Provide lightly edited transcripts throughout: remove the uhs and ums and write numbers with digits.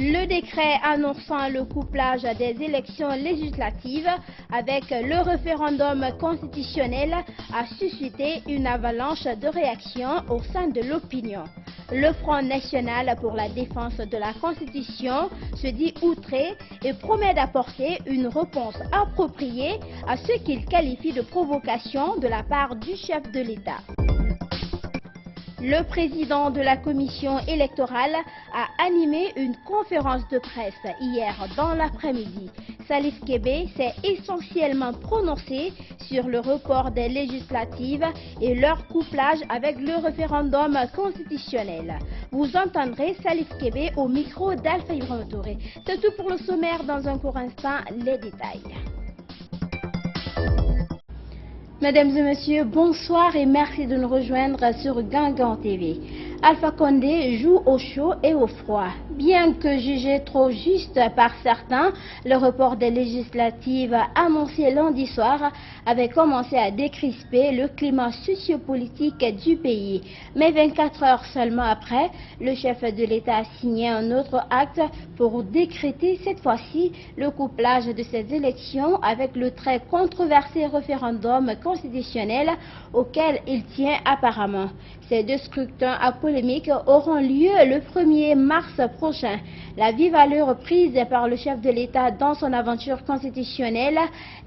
Le décret annonçant le couplage des élections législatives avec le référendum constitutionnel a suscité une avalanche de réactions au sein de l'opinion. Le Front national pour la défense de la Constitution se dit outré et promet d'apporter une réponse appropriée à ce qu'il qualifie de provocation de la part du chef de l'État. Le président de la commission électorale a animé une conférence de presse hier dans l'après-midi. Salif Kébé s'est essentiellement prononcé sur le report des législatives et leur couplage avec le référendum constitutionnel. Vous entendrez Salif Kébé au micro d'Alpha Ibrahima Touré. C'est tout pour le sommaire. Dans un court instant, les détails. Mesdames et messieurs, bonsoir et merci de nous rejoindre sur Gangan TV. Alpha Condé joue au chaud et au froid. Bien que jugé trop juste par certains, le report des législatives annoncé lundi soir avait commencé à décrisper le climat sociopolitique du pays. Mais 24 heures seulement après, le chef de l'État a signé un autre acte pour décréter cette fois-ci le couplage de ces élections avec le très controversé référendum constitutionnel auquel il tient apparemment. Ces deux scrutins à polémique auront lieu le 1er mars prochain. La vive allure prise par le chef de l'État dans son aventure constitutionnelle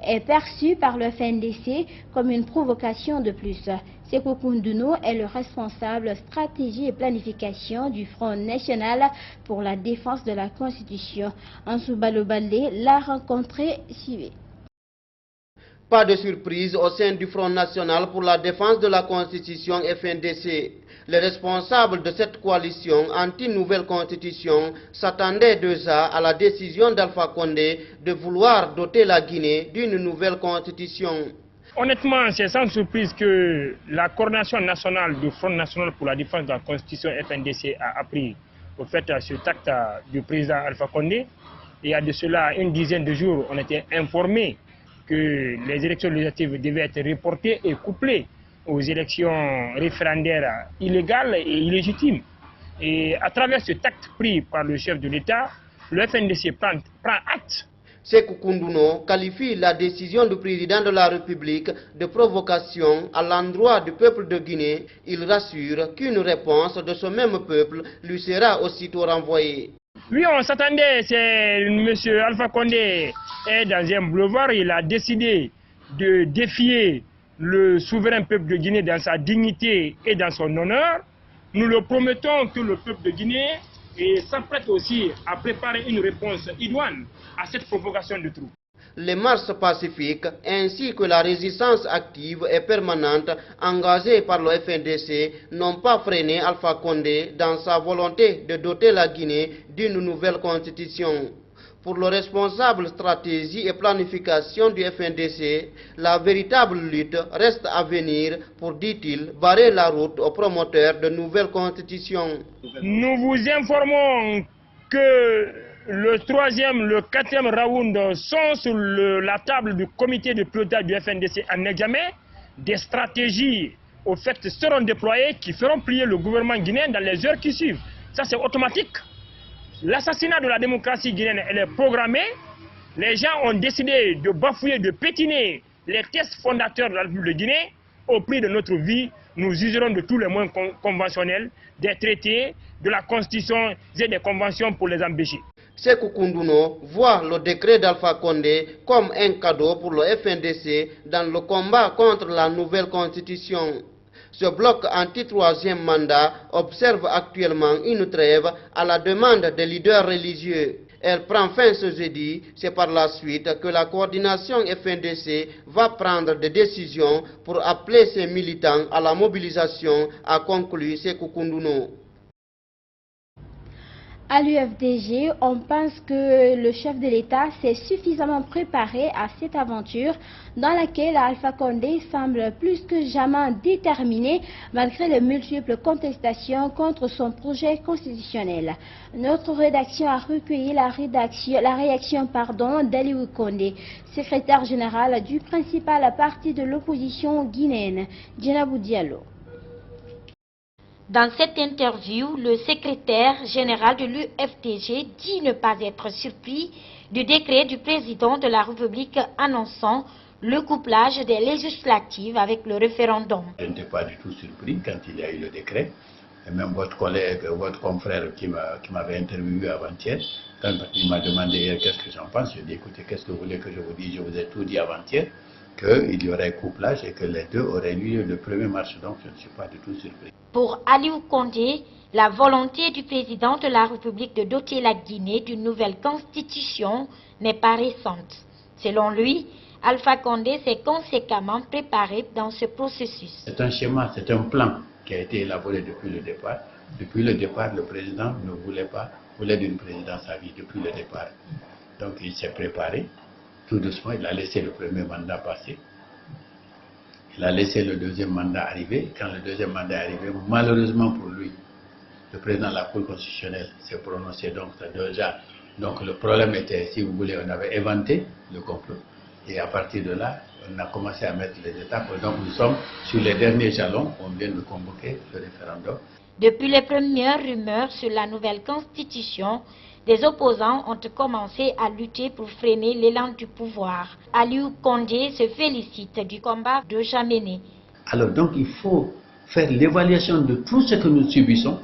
est perçue par le FNDC comme une provocation de plus. Sékou Koundounou est le responsable stratégie et planification du Front national pour la défense de la Constitution. Ansou Balobaldé l'a rencontré. Suivez. Pas de surprise au sein du Front national pour la défense de la Constitution FNDC. Les responsables de cette coalition anti-nouvelle constitution s'attendaient déjà à la décision d'Alpha Condé de vouloir doter la Guinée d'une nouvelle constitution. Honnêtement, c'est sans surprise que la coordination nationale du Front national pour la défense de la Constitution FNDC a appris au fait cet acte du président Alpha Condé. Il y a de cela une dizaine de jours, on était informés que les élections législatives devaient être reportées et couplées aux élections référendaires illégales et illégitimes. Et à travers cet acte pris par le chef de l'État, le FNDC prend acte. Sékou Koundounou qualifie la décision du président de la République de provocation à l'endroit du peuple de Guinée. Il rassure qu'une réponse de ce même peuple lui sera aussitôt renvoyée. Oui, on s'attendait, c'est M. Alpha Condé est dans un boulevard, il a décidé de défier le souverain peuple de Guinée dans sa dignité et dans son honneur. Nous le promettons que le peuple de Guinée s'apprête aussi à préparer une réponse idoine à cette provocation de troupes. Les marches pacifiques ainsi que la résistance active et permanente engagée par le FNDC n'ont pas freiné Alpha Condé dans sa volonté de doter la Guinée d'une nouvelle constitution. Pour le responsable stratégie et planification du FNDC, la véritable lutte reste à venir pour, dit-il, barrer la route aux promoteurs de nouvelles constitutions. Nous vous informons que le 3e, le 4e round sont sur la table du comité de pilotage du FNDC en examen. Des stratégies au fait seront déployées qui feront plier le gouvernement guinéen dans les heures qui suivent. Ça c'est automatique. L'assassinat de la démocratie guinéenne elle est programmée. Les gens ont décidé de bafouer, de pétiner les textes fondateurs de la République de Guinée. Au prix de notre vie, nous userons de tous les moyens conventionnels, des traités, de la Constitution et des conventions pour les empêcher. Sékou Koundounou voit le décret d'Alpha Condé comme un cadeau pour le FNDC dans le combat contre la nouvelle constitution. Ce bloc anti-troisième mandat observe actuellement une trêve à la demande des leaders religieux. Elle prend fin ce jeudi, c'est par la suite que la coordination FNDC va prendre des décisions pour appeler ses militants à la mobilisation, a conclu Sékou Koundounou. À l'UFDG, on pense que le chef de l'État s'est suffisamment préparé à cette aventure dans laquelle Alpha Condé semble plus que jamais déterminé malgré les multiples contestations contre son projet constitutionnel. Notre rédaction a recueilli la réaction d'Aliou Condé, secrétaire général du principal parti de l'opposition guinéenne, Djenabou Diallo. Dans cette interview, le secrétaire général de l'UFDG dit ne pas être surpris du décret du président de la République annonçant le couplage des législatives avec le référendum. Je n'étais pas du tout surpris quand il y a eu le décret. Et même votre collègue, votre confrère qui m'avait interviewé avant-hier, quand il m'a demandé hier qu'est-ce que j'en pense, je lui ai dit écoutez, qu'est-ce que vous voulez que je vous dise? Je vous ai tout dit avant-hier, qu'il y aurait couplage et que les deux auraient lieu le 1er mars. Donc je ne suis pas du tout surpris. Pour Aliou Condé, la volonté du président de la République de doter la Guinée d'une nouvelle constitution n'est pas récente. Selon lui, Alpha Condé s'est conséquemment préparé dans ce processus. C'est un schéma, c'est un plan qui a été élaboré depuis le départ. Depuis le départ, le président ne voulait d'une présidence à vie depuis le départ. Donc il s'est préparé. Tout doucement, il a laissé le premier mandat passer. Il a laissé le deuxième mandat arriver. Quand le deuxième mandat est arrivé, malheureusement pour lui, le président de la Cour constitutionnelle s'est prononcé. Donc le problème était, si vous voulez, on avait inventé le complot. Et à partir de là, on a commencé à mettre les étapes. Donc nous sommes sur les derniers jalons. On vient de convoquer le référendum. Depuis les premières rumeurs sur la nouvelle constitution, des opposants ont commencé à lutter pour freiner l'élan du pouvoir. Aliou Condé se félicite du combat déjà mené. Alors donc il faut faire l'évaluation de tout ce que nous subissons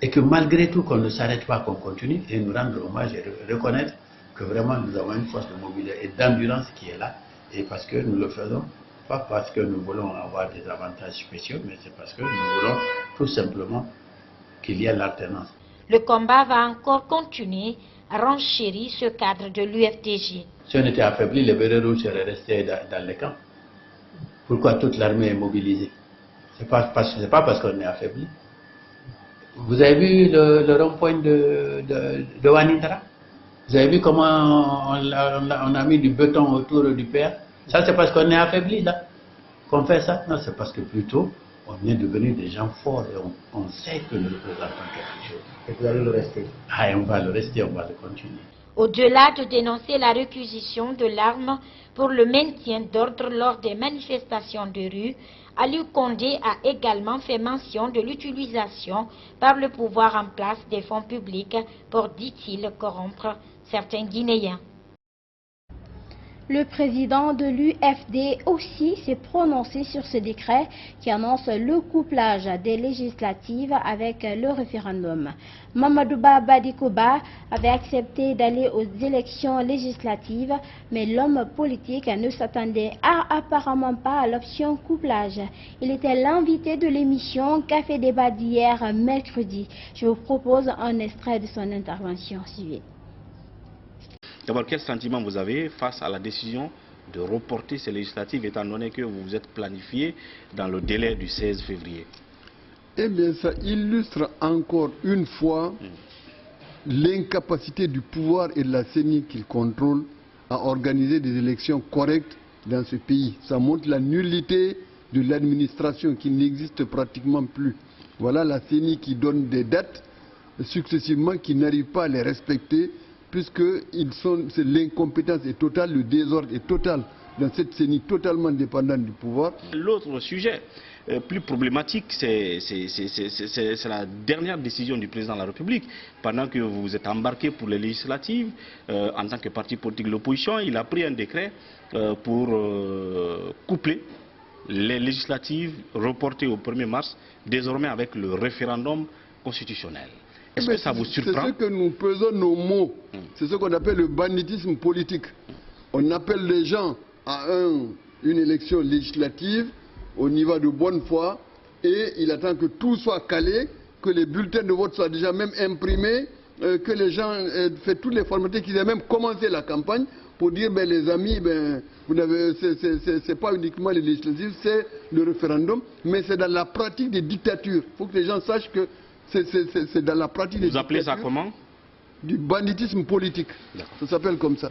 et que malgré tout qu'on ne s'arrête pas, qu'on continue et nous rendre hommage et reconnaître que vraiment nous avons une force de mobilisation et d'endurance qui est là. Et parce que nous le faisons, pas parce que nous voulons avoir des avantages spéciaux, mais c'est parce que nous voulons tout simplement qu'il y ait l'alternance. Le combat va encore continuer, renchérit ce cadre de l'UFDG. Si on était affaibli, les bérets rouges seraient restés dans les camps. Pourquoi toute l'armée est mobilisée? Ce n'est pas parce qu'on est affaibli. Vous avez vu le rond-point de Wanindra? Vous avez vu comment on a mis du béton autour du père? Ça, c'est parce qu'on est affaibli, là, qu'on fait ça? Non, c'est parce que plutôt, on est devenus des gens forts et on sait que nous représentons quelque chose. Et vous allez le rester? Ah, et on va le rester, on va le continuer. Au-delà de dénoncer la réquisition de l'arme pour le maintien d'ordre lors des manifestations de rue, Aliou Condé a également fait mention de l'utilisation par le pouvoir en place des fonds publics pour, dit-il, corrompre certains Guinéens. Le président de l'UFD aussi s'est prononcé sur ce décret qui annonce le couplage des législatives avec le référendum. Mamadouba Badikoba avait accepté d'aller aux élections législatives, mais l'homme politique ne s'attendait apparemment pas à l'option couplage. Il était l'invité de l'émission Café Débat d'hier mercredi. Je vous propose un extrait de son intervention. Suivez. D'abord, quel sentiment vous avez face à la décision de reporter ces législatives, étant donné que vous vous êtes planifié dans le délai du 16 février? Eh bien, ça illustre encore une fois l'incapacité du pouvoir et de la CENI qu'il contrôle à organiser des élections correctes dans ce pays. Ça montre la nullité de l'administration qui n'existe pratiquement plus. Voilà la CENI qui donne des dates successivement, qui n'arrive pas à les respecter, puisque l'incompétence est totale, le désordre est total dans cette CENI totalement dépendante du pouvoir. L'autre sujet plus problématique, c'est la dernière décision du président de la République. Pendant que vous êtes embarqué pour les législatives, en tant que parti politique de l'opposition, il a pris un décret pour coupler les législatives reportées au 1er mars, désormais avec le référendum constitutionnel. Est-ce que ça vous surprend? C'est ce que nous pesons nos mots. C'est ce qu'on appelle le banditisme politique. On appelle les gens à une élection législative, on y va de bonne foi, et il attend que tout soit calé, que les bulletins de vote soient déjà même imprimés, que les gens aient fait toutes les formalités, qu'ils aient même commencé la campagne pour dire, ben, les amis, ben, c'est pas uniquement les législatives, c'est le référendum, mais c'est dans la pratique des dictatures. Il faut que les gens sachent que c'est dans la pratique des dictatures. Vous appelez ça comment? Du banditisme politique. Ça s'appelle comme ça.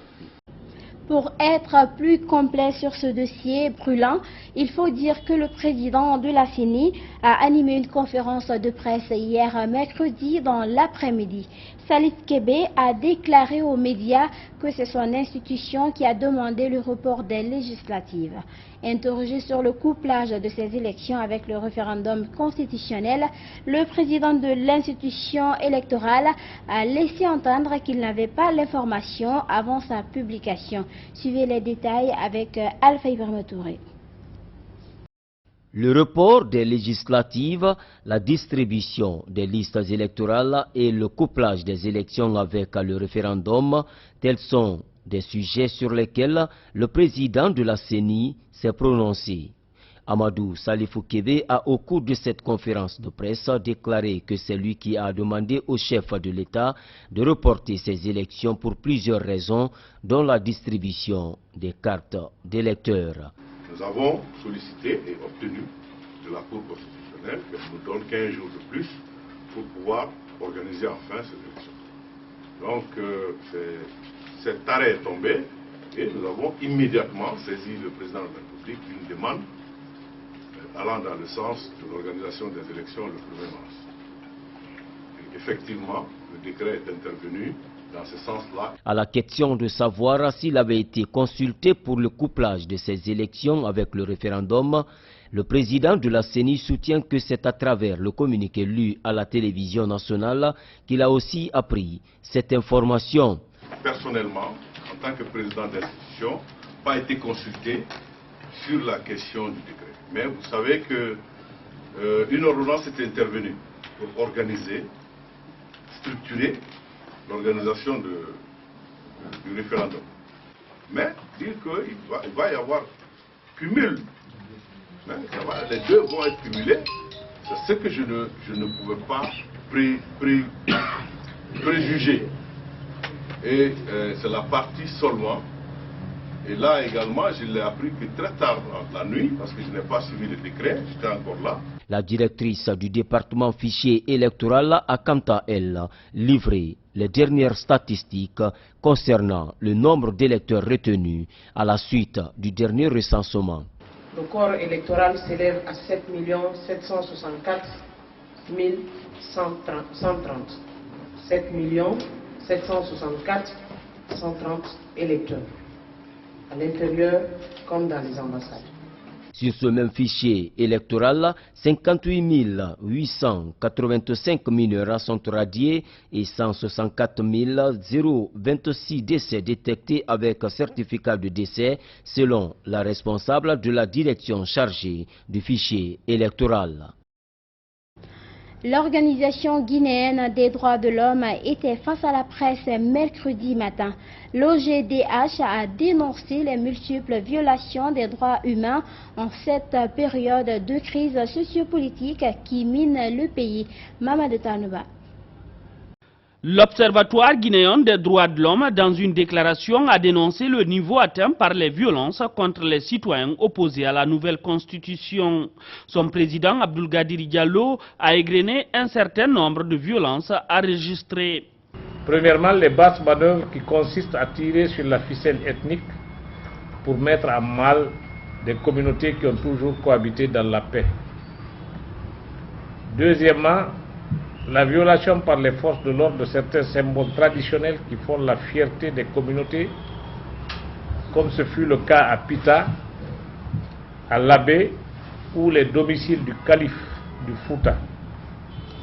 Pour être plus complet sur ce dossier brûlant, il faut dire que le président de la CENI a animé une conférence de presse hier mercredi dans l'après-midi. Salif Kébé a déclaré aux médias que c'est son institution qui a demandé le report des législatives. Interrogé sur le couplage de ces élections avec le référendum constitutionnel, le président de l'institution électorale a laissé entendre qu'il n'avait pas l'information avant sa publication. Suivez les détails avec Alpha Ibrahima Touré. Le report des législatives, la distribution des listes électorales et le couplage des élections avec le référendum, tels sont des sujets sur lesquels le président de la CENI s'est prononcé. Amadou Salifou Kébé a au cours de cette conférence de presse déclaré que c'est lui qui a demandé au chef de l'État de reporter ces élections pour plusieurs raisons, dont la distribution des cartes d'électeurs. Nous avons sollicité et obtenu de la Cour constitutionnelle qu'elle nous donne 15 jours de plus pour pouvoir organiser enfin ces élections. Donc cet arrêt est tombé et nous avons immédiatement saisi le président de la République d'une demande allant dans le sens de l'organisation des élections le 1er mars. Et effectivement, le décret est intervenu dans ce sens-là. À la question de savoir s'il avait été consulté pour le couplage de ces élections avec le référendum, le président de la CENI soutient que c'est à travers le communiqué lu à la télévision nationale qu'il a aussi appris cette information. Personnellement, en tant que président d'institution, pas été consulté sur la question du décret. Mais vous savez que une ordonnance est intervenue pour organiser, structurer l'organisation du référendum. Mais dire qu'il va y avoir cumul, les deux vont être cumulés, c'est ce que je ne pouvais pas préjuger. Et c'est la partie seulement. Et là également, je l'ai appris que très tard la nuit, parce que je n'ai pas suivi le décret, j'étais encore là. La directrice du département fichier électoral a quant à elle livré les dernières statistiques concernant le nombre d'électeurs retenus à la suite du dernier recensement. Le corps électoral s'élève à 7 764 130. 7 764 130 électeurs, à l'intérieur comme dans les ambassades. Sur ce même fichier électoral, 58 885 mineurs sont radiés et 164 026 décès détectés avec certificat de décès selon la responsable de la direction chargée du fichier électoral. L'Organisation guinéenne des droits de l'homme était face à la presse mercredi matin. L'OGDH a dénoncé les multiples violations des droits humains en cette période de crise sociopolitique qui mine le pays. Mamadou Tanouba. L'Observatoire guinéen des droits de l'homme, dans une déclaration, a dénoncé le niveau atteint par les violences contre les citoyens opposés à la nouvelle constitution. Son président, Abdoulgadir Diallo, a égrené un certain nombre de violences enregistrées. Premièrement, les basses manœuvres qui consistent à tirer sur la ficelle ethnique pour mettre à mal des communautés qui ont toujours cohabité dans la paix. Deuxièmement, la violation par les forces de l'ordre de certains symboles traditionnels qui font la fierté des communautés, comme ce fut le cas à Pita, à Labé, où les domiciles du calife du Fouta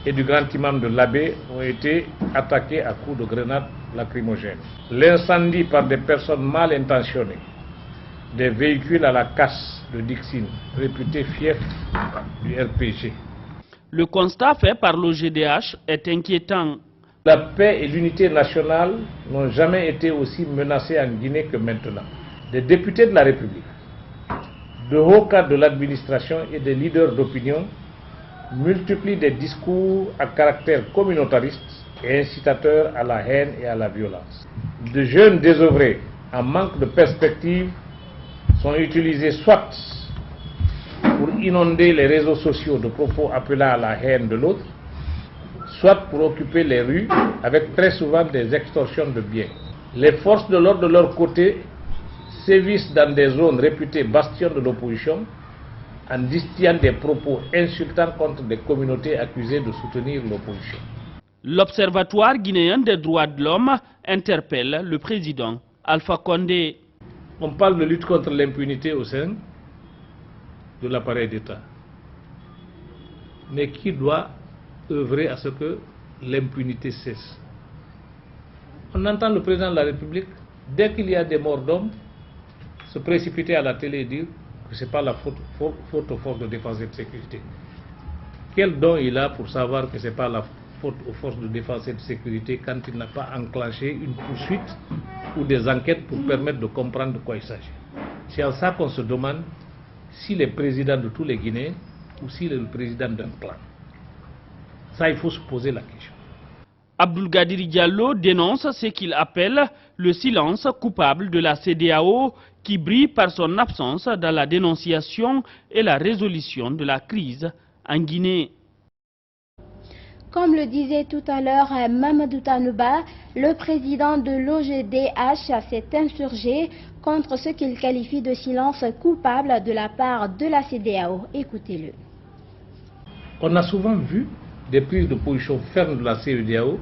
et du grand imam de Labé ont été attaqués à coups de grenades lacrymogènes. L'incendie par des personnes mal intentionnées des véhicules à la casse de Dixine, réputé fief du RPG. Le constat fait par l'OGDH est inquiétant. La paix et l'unité nationale n'ont jamais été aussi menacées en Guinée que maintenant. Des députés de la République, de hauts cadres de l'administration et des leaders d'opinion multiplient des discours à caractère communautariste et incitateurs à la haine et à la violence. De jeunes désœuvrés en manque de perspective sont utilisés soit pour inonder les réseaux sociaux de propos appelant à la haine de l'autre, soit pour occuper les rues avec très souvent des extorsions de biens. Les forces de l'ordre de leur côté sévissent dans des zones réputées bastions de l'opposition en distillant des propos insultants contre des communautés accusées de soutenir l'opposition. L'Observatoire guinéen des droits de l'homme interpelle le président Alpha Condé. On parle de lutte contre l'impunité au sein de l'appareil d'État. Mais qui doit œuvrer à ce que l'impunité cesse? On entend le président de la République, dès qu'il y a des morts d'hommes, se précipiter à la télé et dire que ce n'est pas la faute aux forces de défense et de sécurité. Quel don il a pour savoir que ce n'est pas la faute aux forces de défense et de sécurité quand il n'a pas enclenché une poursuite ou des enquêtes pour permettre de comprendre de quoi il s'agit? C'est en ça qu'on se demande s'il est président de tous les Guinéens ou s'il est le président d'un clan. Ça, il faut se poser la question. Abdoul Gadiri Diallo dénonce ce qu'il appelle le silence coupable de la CEDEAO qui brille par son absence dans la dénonciation et la résolution de la crise en Guinée. Comme le disait tout à l'heure Mamadou Tanouba, le président de l'OGDH s'est insurgé contre ce qu'il qualifie de silence coupable de la part de la CEDEAO. Écoutez-le. On a souvent vu des prises de position fermes de la CEDEAO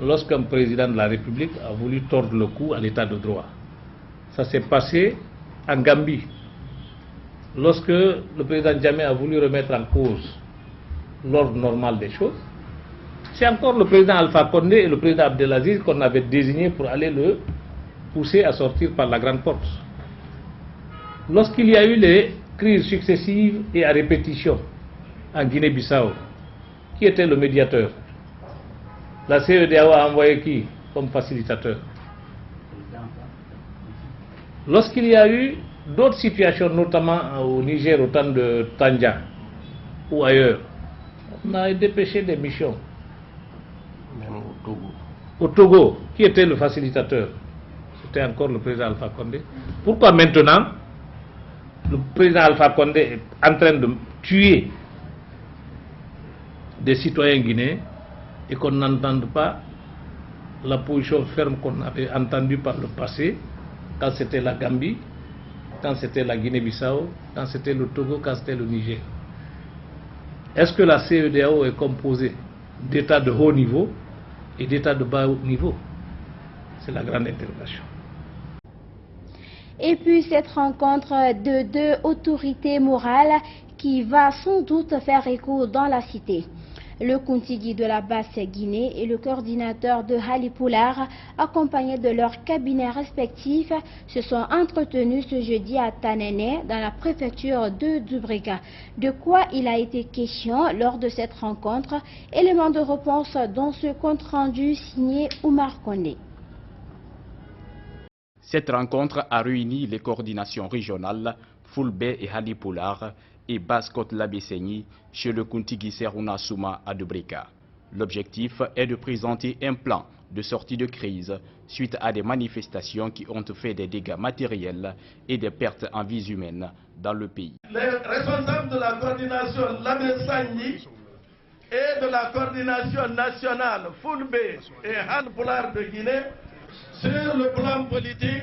lorsqu'un président de la République a voulu tordre le cou à l'état de droit. Ça s'est passé en Gambie, lorsque le président Jammeh a voulu remettre en cause l'ordre normal des choses. C'est encore le président Alpha Condé et le président Abdelaziz qu'on avait désigné pour aller le pousser à sortir par la grande porte. Lorsqu'il y a eu les crises successives et à répétition en Guinée-Bissau, qui était le médiateur? La CEDEAO a envoyé qui comme facilitateur? Lorsqu'il y a eu d'autres situations, notamment au Niger, au temps de Tandja ou ailleurs, on a dépêché des missions. Même au Togo. Au Togo, qui était le facilitateur? C'était encore le président Alpha Condé. Pourquoi maintenant le président Alpha Condé est en train de tuer des citoyens guinéens et qu'on n'entende pas la position ferme qu'on avait entendue par le passé, quand c'était la Gambie, quand c'était la Guinée-Bissau, quand c'était le Togo, quand c'était le Niger? Est-ce que la CEDEAO est composée d'États de haut niveau et d'États de bas niveau? C'est la grande interrogation. Et puis cette rencontre de deux autorités morales qui va sans doute faire écho dans la cité. Le Kuntigi de la Basse-Guinée et le coordinateur de Halipoulard, accompagnés de leurs cabinets respectifs, se sont entretenus ce jeudi à Tanene, dans la préfecture de Dubrega. De quoi il a été question lors de cette rencontre? Élément de réponse dans ce compte-rendu signé Oumar Kondé. Cette rencontre a réuni les coordinations régionales Fulbe et Halipoulard et Basse-Côte-Labesséni chez le Kuntigi Serouna Souma à Dubrega. L'objectif est de présenter un plan de sortie de crise suite à des manifestations qui ont fait des dégâts matériels et des pertes en vies humaines dans le pays. Les responsables de la coordination Labesséni et de la coordination nationale Fulbe et Halipoulard de Guinée, sur le plan politique,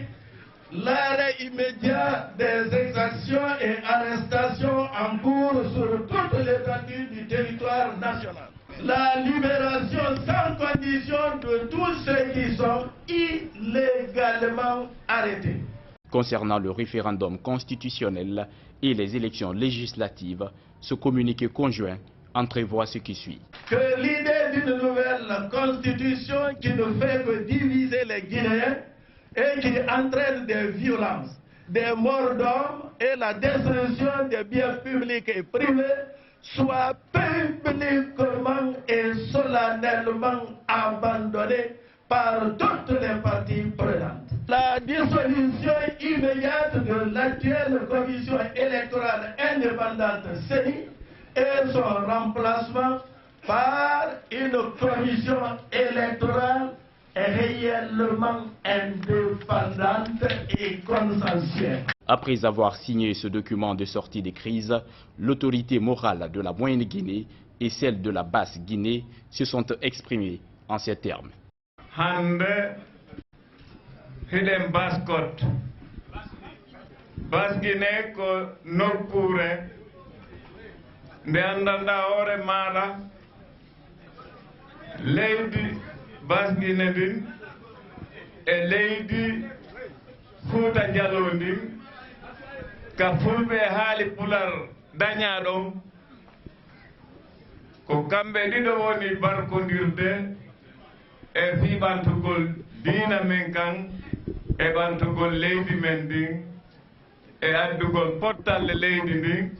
l'arrêt immédiat des exactions et arrestations en cours sur toute l'étendue du territoire national. La libération sans condition de tous ceux qui sont illégalement arrêtés. Concernant le référendum constitutionnel et les élections législatives, ce communiqué conjoint entrevoit ce qui suit. Que l'idée d'une nouvelle constitution qui ne fait que diviser les Guinéens et qui entraîne des violences, des morts d'hommes et la destruction des biens publics et privés soit publiquement et solennellement abandonnée par toutes les parties prenantes. La dissolution immédiate de l'actuelle commission électorale indépendante CENI et son remplacement par une commission électorale réellement indépendante et consensuelle. Après avoir signé ce document de sortie de crise, l'autorité morale de la Moyenne-Guinée et celle de la Basse-Guinée se sont exprimées en ces termes. Hande, Hidem Basse-Côte, basgine ko nokkure nde andanda hoore maɗa leydi basgine ndin e leydi Fouta Jallo ndin ka fulɓe haali pular daña ɗon ko kamɓe ɗiɗo woni barkodirde e fiɓantugol diina men kan e ɓantugol leydi men ndin e addugol pottalle leydi ndin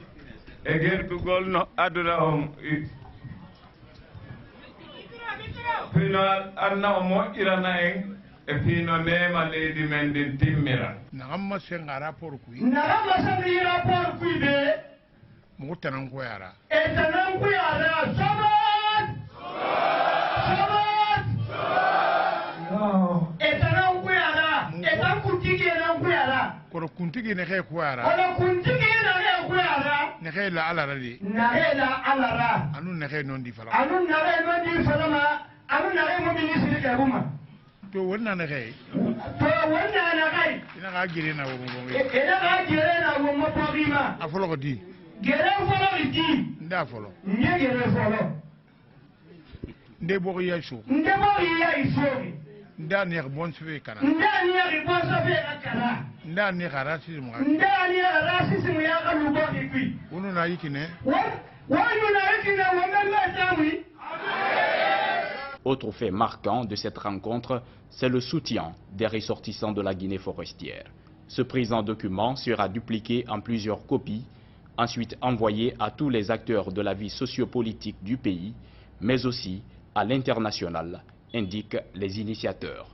e gertugol no aduna on fino anna o moƴƴirana en e fino nema leydi men ndin timmira nagamma senga rapport kuy nagamma senga rapport kuy de mo tanan ko yara e tanan ko yara sabat sabat no e tanan ko yara e tan kuntigi nan ko yara ko kuntigi ne kay ko yara ko kuntigi ne kay ko yara ne kay la alara di na hela alara anu ne kay non di fala anu na kay non di fala ma anu na kay mo ministre ke ruma to wonna na kay ina ga gire na wo mo ina ga gire na wo mo pogima afolo ko di gere folo di nda folo nye gere folo nde bo ya sho nde bo ya iso nda ne bon suwe kana nda ne bon suwe kana nda ne racisme nda ne racisme ya ka lu bo ki wono na yikine wono na yikine wona la tawi. Autre fait marquant de cette rencontre, c'est le soutien des ressortissants de la Guinée forestière. Ce présent document sera dupliqué en plusieurs copies, ensuite envoyé à tous les acteurs de la vie sociopolitique du pays, mais aussi à l'international, indiquent les initiateurs.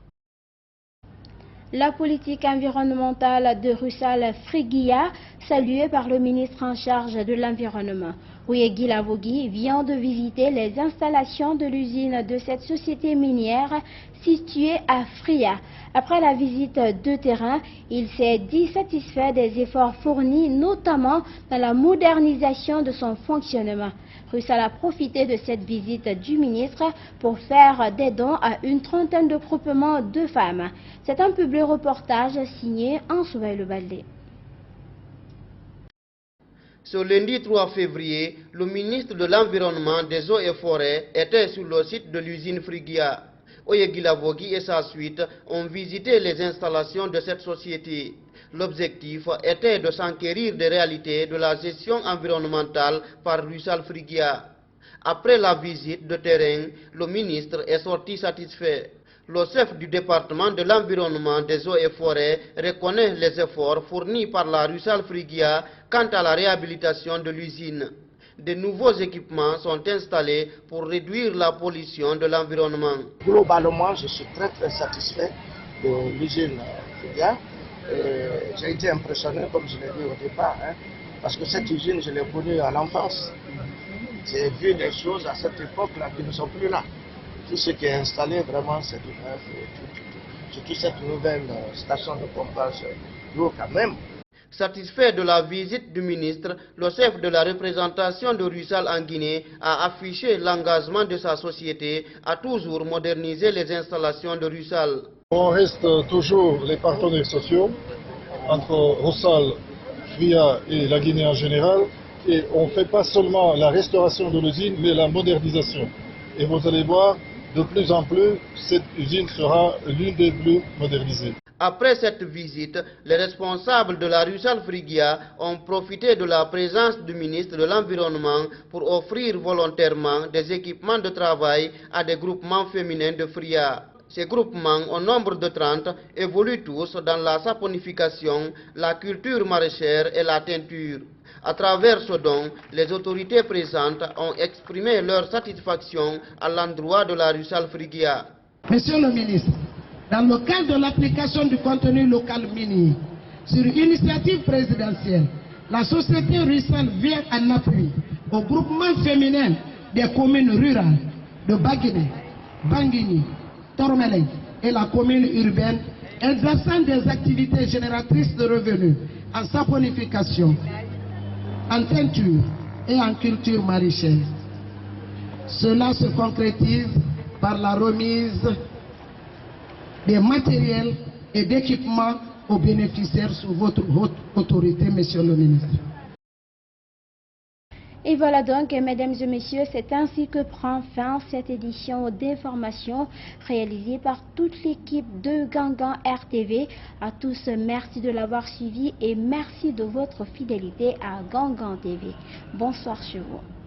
La politique environnementale de Russal Friguia, saluée par le ministre en charge de l'Environnement. Oyegui Lavogui vient de visiter les installations de l'usine de cette société minière située à Fria. Après la visite de terrain, il s'est dit satisfait des efforts fournis, notamment dans la modernisation de son fonctionnement. Russal a profité de cette visite du ministre pour faire des dons à une trentaine de groupements de femmes. C'est un public reportage signé Ansouvaï Le Baldé. Ce lundi 3 février, le ministre de l'Environnement, des Eaux et Forêts était sur le site de l'usine Friguia. Oyegui Lavogui et sa suite ont visité les installations de cette société. L'objectif était de s'enquérir des réalités de la gestion environnementale par Russal Friguia. Après la visite de terrain, le ministre est sorti satisfait. Le chef du département de l'environnement, des eaux et forêts reconnaît les efforts fournis par la Russal Friguia quant à la réhabilitation de l'usine. De nouveaux équipements sont installés pour réduire la pollution de l'environnement. Globalement, je suis très satisfait de l'usine Friguia. J'ai été impressionné, comme je l'ai dit au départ, parce que cette usine, je l'ai connue en enfance. J'ai vu des choses à cette époque-là qui ne sont plus là. Tout ce qui est installé, vraiment, c'est du neuf. Surtout cette nouvelle station de pompage d'eau quand même. Satisfait de la visite du ministre, le chef de la représentation de Russal en Guinée a affiché l'engagement de sa société à toujours moderniser les installations de Russal. On reste toujours les partenaires sociaux entre Russal, Friguia et la Guinée en général. Et on ne fait pas seulement la restauration de l'usine, mais la modernisation. Et vous allez voir, de plus en plus, cette usine sera l'une des plus modernisées. Après cette visite, les responsables de la Russal Friguia ont profité de la présence du ministre de l'Environnement pour offrir volontairement des équipements de travail à des groupements féminins de Friguia. Ces groupements, au nombre de 30, évoluent tous dans la saponification, la culture maraîchère et la teinture. À travers ce don, les autorités présentes ont exprimé leur satisfaction à l'endroit de la Russal Friguia. Monsieur le ministre, dans le cadre de l'application du contenu local minier, sur initiative présidentielle, la société Russal vient en appui au groupement féminin des communes rurales de Baguinè, Banguigny, Tormeley et la commune urbaine, exerçant des activités génératrices de revenus en saponification, en teinture et en culture maraîchère. Cela se concrétise par la remise des matériels et d'équipements aux bénéficiaires sous votre haute autorité, Monsieur le ministre. Et voilà donc, mesdames et messieurs, c'est ainsi que prend fin cette édition d'information réalisée par toute l'équipe de Gangan RTV. À tous, merci de l'avoir suivi et merci de votre fidélité à Gangan TV. Bonsoir chez vous.